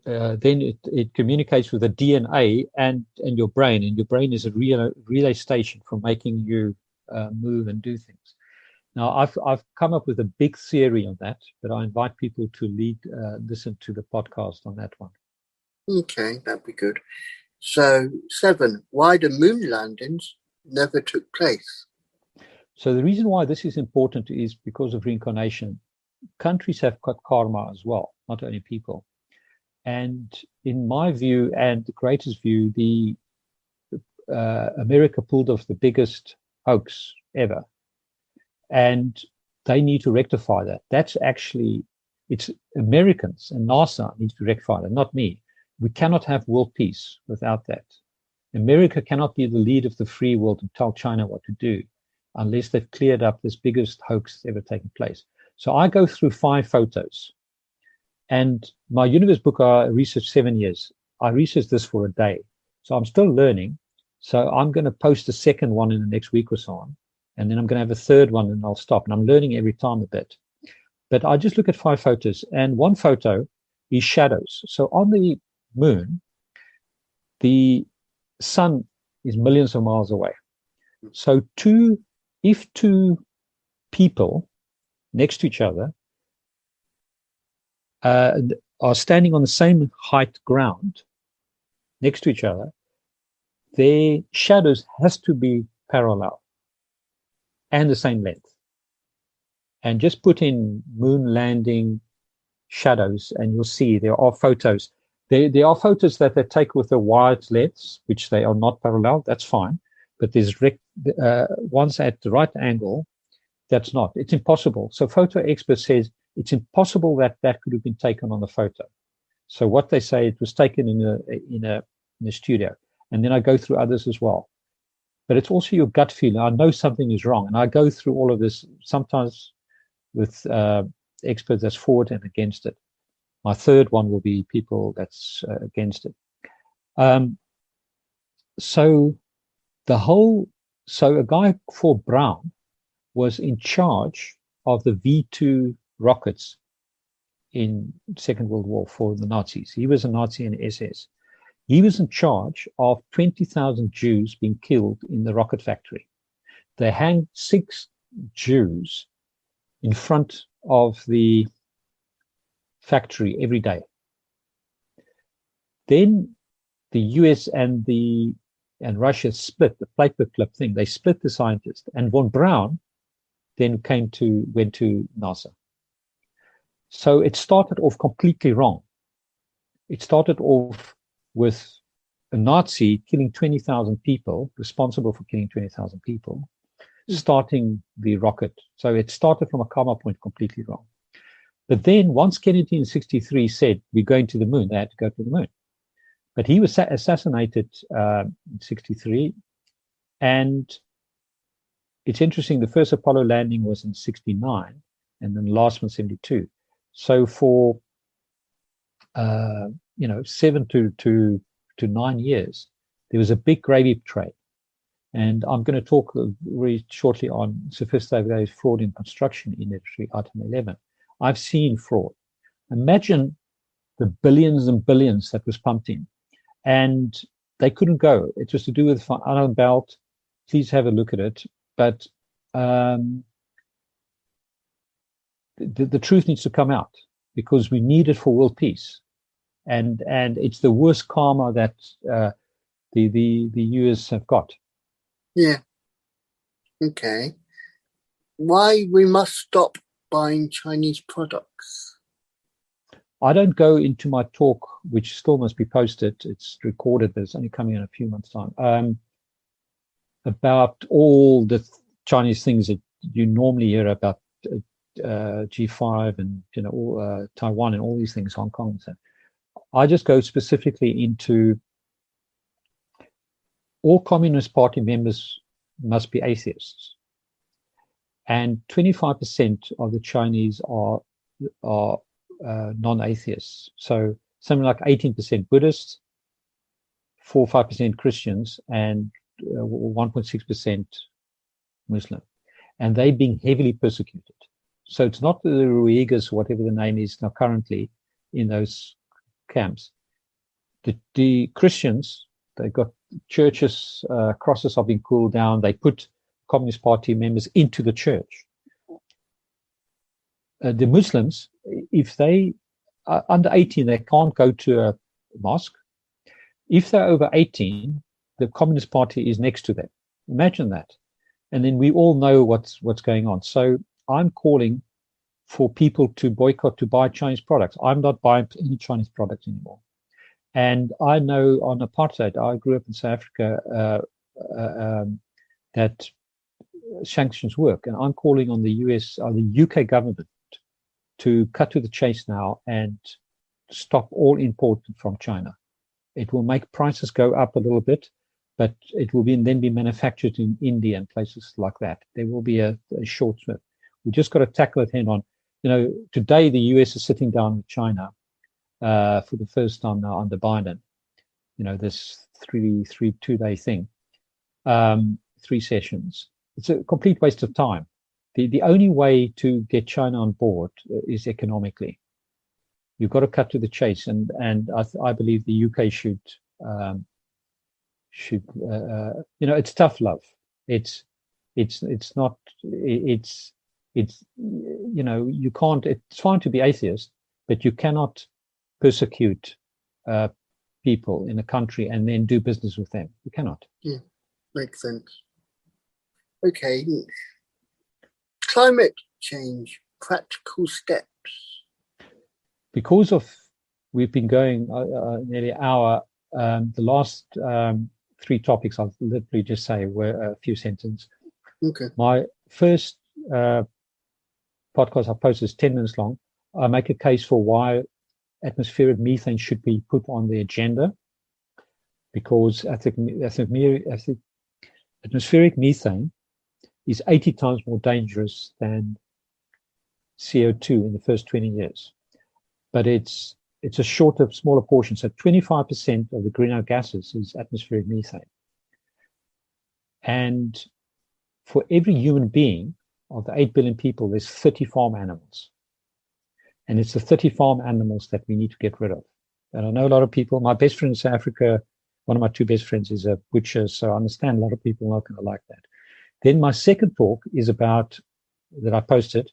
it communicates with the DNA and your brain. And your brain is a relay station for making you move and do things. Now, I've come up with a big theory on that, but I invite people to listen to the podcast on that one. Okay, that'd be good. So 7, why the moon landings never took place? So the reason why this is important is because of reincarnation. Countries have got karma as well, not only people. And in my view, and the greatest view, America pulled off the biggest hoax ever. And they need to rectify that. It's Americans and NASA need to rectify that, not me. We cannot have world peace without that. America cannot be the lead of the free world and tell China what to do unless they've cleared up this biggest hoax that's ever taken place. So I go through 5 photos. And my universe book, I researched 7 years. I researched this for a day. So I'm still learning. So I'm going to post a second one in the next week or so on. And then I'm going to have a third one and I'll stop. And I'm learning every time a bit. But I just look at 5 photos. And one photo is shadows. So on the moon, the sun is millions of miles away. So if two people next to each other are standing on the same height ground next to each other, their shadows has to be parallel and the same length. And just put in moon landing shadows and you'll see there are photos. There are photos that they take with a wide lens, which they are not parallel. That's fine. But there's ones at the right angle. That's not. It's impossible. So photo expert says it's impossible that could have been taken on the photo. So what they say, it was taken in a studio. And then I go through others as well. But it's also your gut feeling. I know something is wrong. And I go through all of this, sometimes with experts that's forward and against it. My third one will be people that's against it. So a guy called Brown was in charge of the V2 rockets in Second World War for the Nazis. He was a Nazi in SS. He was in charge of 20,000 Jews being killed in the rocket factory. They hanged 6 Jews in front of the factory every day. Then the US and the and Russia split the paperclip thing. They split the scientists, and von Braun then went to NASA. So it started off completely wrong. It started off with a Nazi killing 20,000 people, responsible for killing 20,000 people, starting the rocket. So it started from a comma point completely wrong. But then once Kennedy in 1963 said, we're going to the moon, they had to go to the moon. But he was assassinated in 1963. And it's interesting, the first Apollo landing was in 1969, and then the last one 1972. So for 7 to 9 years, there was a big gravy train. And I'm going to talk very shortly on sophisticated fraud in construction industry, item 11. I've seen fraud. Imagine the billions and billions that was pumped in. And they couldn't go. It was to do with Iron Belt. Please have a look at it. But the truth needs to come out, because we need it for world peace. And it's the worst karma that the US have got. Yeah. Okay. Why we must stop buying Chinese products? I don't go into my talk, which still must be posted. It's recorded, but it's only coming in a few months' time. About all the Chinese things that you normally hear about, G5 and Taiwan and all these things, Hong Kong. So I just go specifically into all Communist Party members must be atheists, and 25% of the Chinese are non-atheists. So something like 18% Buddhists, 4 or 5% Christians, and 1.6% Muslim, and they're being heavily persecuted. So it's not the Uyghurs, whatever the name is now currently in those camps. The Christians, they've got churches, crosses are being pulled down. They put Communist Party members into the church. The Muslims, if they are under 18, they can't go to a mosque. If they're over 18, the Communist Party is next to them. Imagine that. And then we all know what's going on. So I'm calling for people to boycott, to buy Chinese products. I'm not buying any Chinese products anymore. And I know on apartheid, I grew up in South Africa, that sanctions work. And I'm calling on the US or the UK government to cut to the chase now and stop all import from China. It will make prices go up a little bit, but it will then be manufactured in India and places like that. There will be a short swim. We just got to tackle it head on. Today the US is sitting down with China for the first time now under Biden. This 2-day thing, 3 sessions. It's a complete waste of time. The only way to get China on board is economically. You've got to cut to the chase, and I believe the UK should. It's tough love. It's not. You can't. It's fine to be atheist, but you cannot persecute people in a country and then do business with them. You cannot. Yeah, makes sense. Okay. Climate change, practical steps. Because we've been going nearly an hour. The last 3 topics I'll literally just say were a few sentences. Okay. My first podcast I posted is 10 minutes long. I make a case for why atmospheric methane should be put on the agenda, because atmospheric methane is 80 times more dangerous than CO2 in the first 20 years. But it's a shorter, smaller portion. So 25% of the greenhouse gases is atmospheric methane. And for every human being, of the 8 billion people, there's 30 farm animals. And it's the 30 farm animals that we need to get rid of. And I know a lot of people, my best friend in South Africa, one of my 2 best friends is a butcher, so I understand a lot of people are not going to like that. Then my second talk is about, that I posted,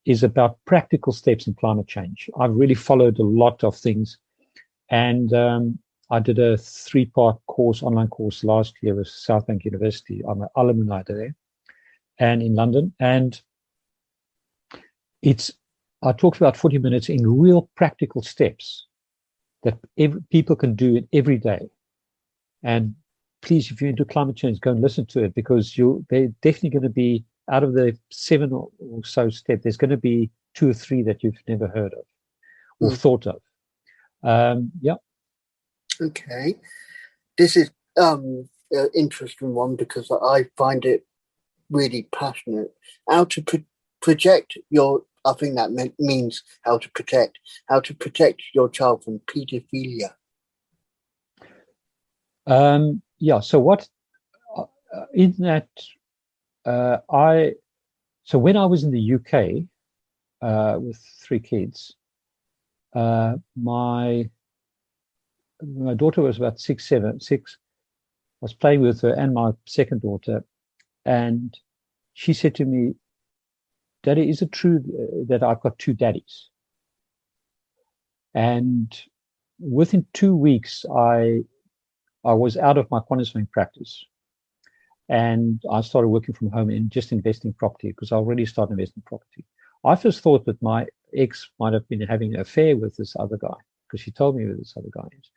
is about practical steps in climate change. I've really followed a lot of things, and I did a 3-part course, online course last year with Southbank University. I'm an alumni there and in London. And I talked about 40 minutes in real practical steps that people can do it every day. And please, if you're into climate change, go and listen to it, because they're definitely going to be, out of the 7 or so steps, there's going to be 2 or 3 that you've never heard of or thought of. Yeah. Okay. This is an interesting one, because I find it really passionate. How to project your, I think that means how to protect your child from paedophilia. Yeah. So what in that, so when I was in the UK with 3 kids, my daughter was about 6. I was playing with her and my second daughter, and she said to me, "Daddy, is it true that I've got 2 daddies?" And within 2 weeks, I was out of my quantum surveying practice, and I started working from home and just investing in property, because I already started investing in property. I first thought that my ex might have been having an affair with this other guy, because she told me who this other guy is.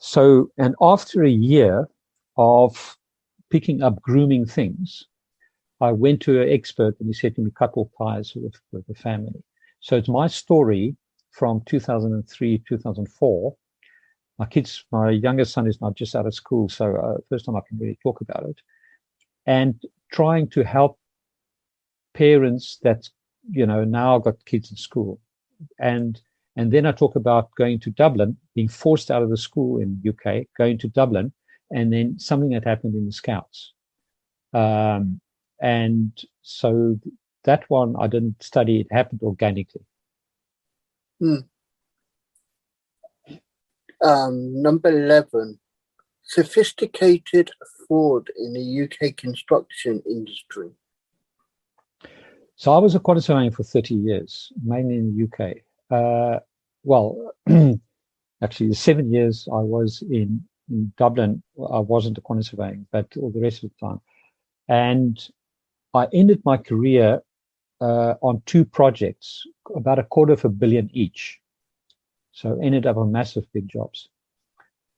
So, and after a year of picking up grooming things, I went to an expert, and he said to me, cut all ties with the family. So it's my story from 2003, 2004. My youngest son is now just out of school, so first time I can really talk about it. And trying to help parents that, now got kids in school. And then I talk about going to Dublin, being forced out of the school in UK, going to Dublin, and then something that happened in the Scouts. And so that one I didn't study, it happened organically. Number 11, sophisticated fraud in the UK construction industry. So I was a quantity surveyor for 30 years, mainly in the UK. Actually, the 7 years I was in Dublin, I wasn't a quantity surveying, but all the rest of the time. And I ended my career on 2 projects, about $250 million each. So ended up on massive big jobs.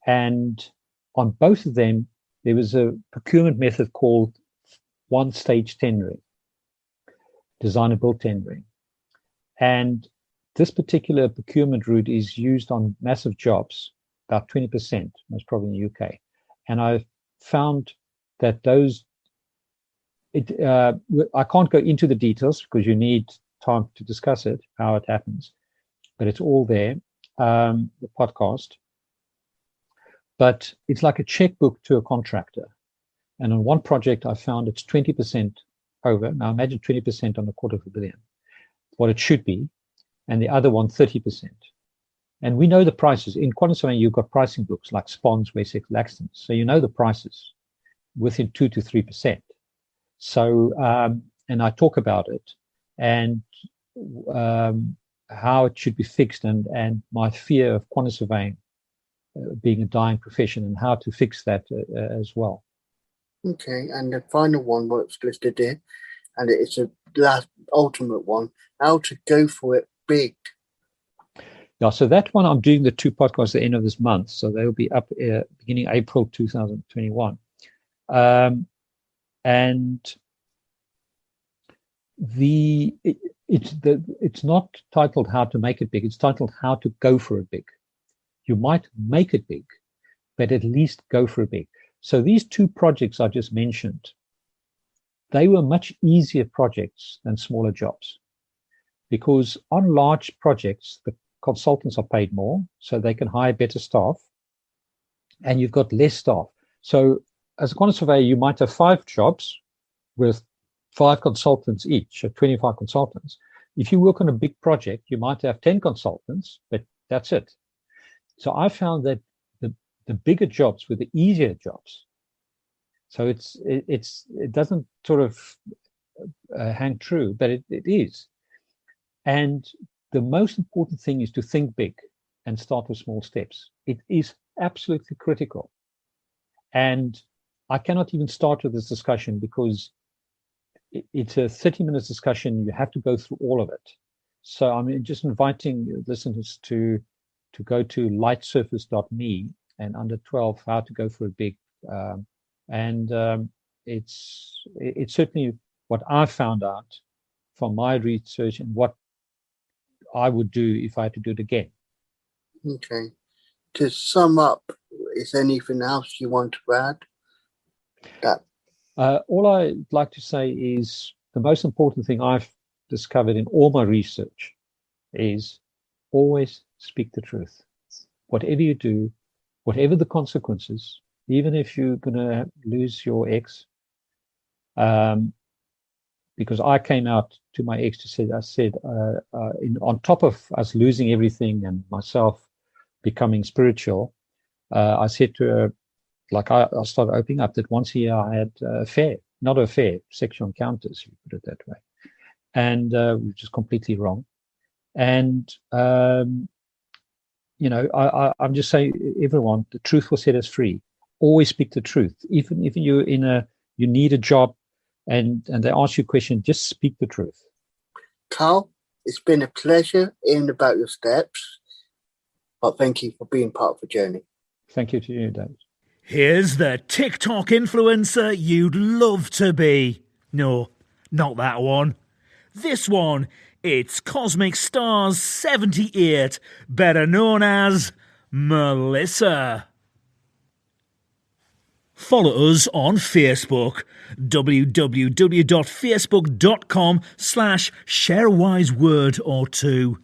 And on both of them, there was a procurement method called one-stage tendering, design and build tendering. And this particular procurement route is used on massive jobs, about 20%, most probably in the UK. And I found that I can't go into the details because you need time to discuss it, how it happens, but it's all there, the podcast. But it's like a checkbook to a contractor. And on one project, I found it's 20% over. Now imagine 20% on $250 million, what it should be, and the other one 30%. And we know the prices. In quantum surveying, you've got pricing books like Spons, Wessex, Laxton. So you know the prices within 2 to 3%. So, and I talk about it and how it should be fixed, and my fear of quantum surveying being a dying profession, and how to fix that as well. Okay, and the final one what's listed here, and it's a last ultimate one, how to go for it big. Yeah, so that one I'm doing the 2 podcasts at the end of this month, so they'll be up beginning April 2021. And it's not titled how to make it big, it's titled how to go for it big. You might make it big, but at least go for it big. So these 2 projects I just mentioned, they were much easier projects than smaller jobs, because on large projects, the consultants are paid more, so they can hire better staff, and you've got less staff. So as a quantity surveyor, you might have 5 jobs with 5 consultants each, so 25 consultants. If you work on a big project, you might have 10 consultants, but that's it. So I found that the bigger jobs were the easier jobs. So it doesn't sort of hang true, but it is. And the most important thing is to think big and start with small steps. It is absolutely critical. And I cannot even start with this discussion because it's a 30-minute discussion. You have to go through all of it. So I'm just inviting listeners to go to lightsurface.me and under 12, how to go for a big. It's certainly what I found out from my research and what I would do if I had to do it again. Okay. To sum up, is anything else you want to add? All I'd like to say is the most important thing I've discovered in all my research is always speak the truth. Whatever you do, whatever the consequences, even if you're going to lose your ex, because I came out to my ex to say, on top of us losing everything and myself becoming spiritual, I said to her, like I started opening up that once a year I had sexual encounters, you put it that way, and which is completely wrong. And I'm just saying, everyone, the truth will set us free. Always speak the truth, even if you need a job, and they ask you a question, just speak the truth. Karl, it's been a pleasure hearing about your steps, but thank you for being part of the journey. Thank you to you, David. Here's the TikTok influencer you'd love to be. No, not that one. This one. It's Cosmic Stars 78, better known as Melissa. Follow us on Facebook, www.facebook.com/shareawiseword or two.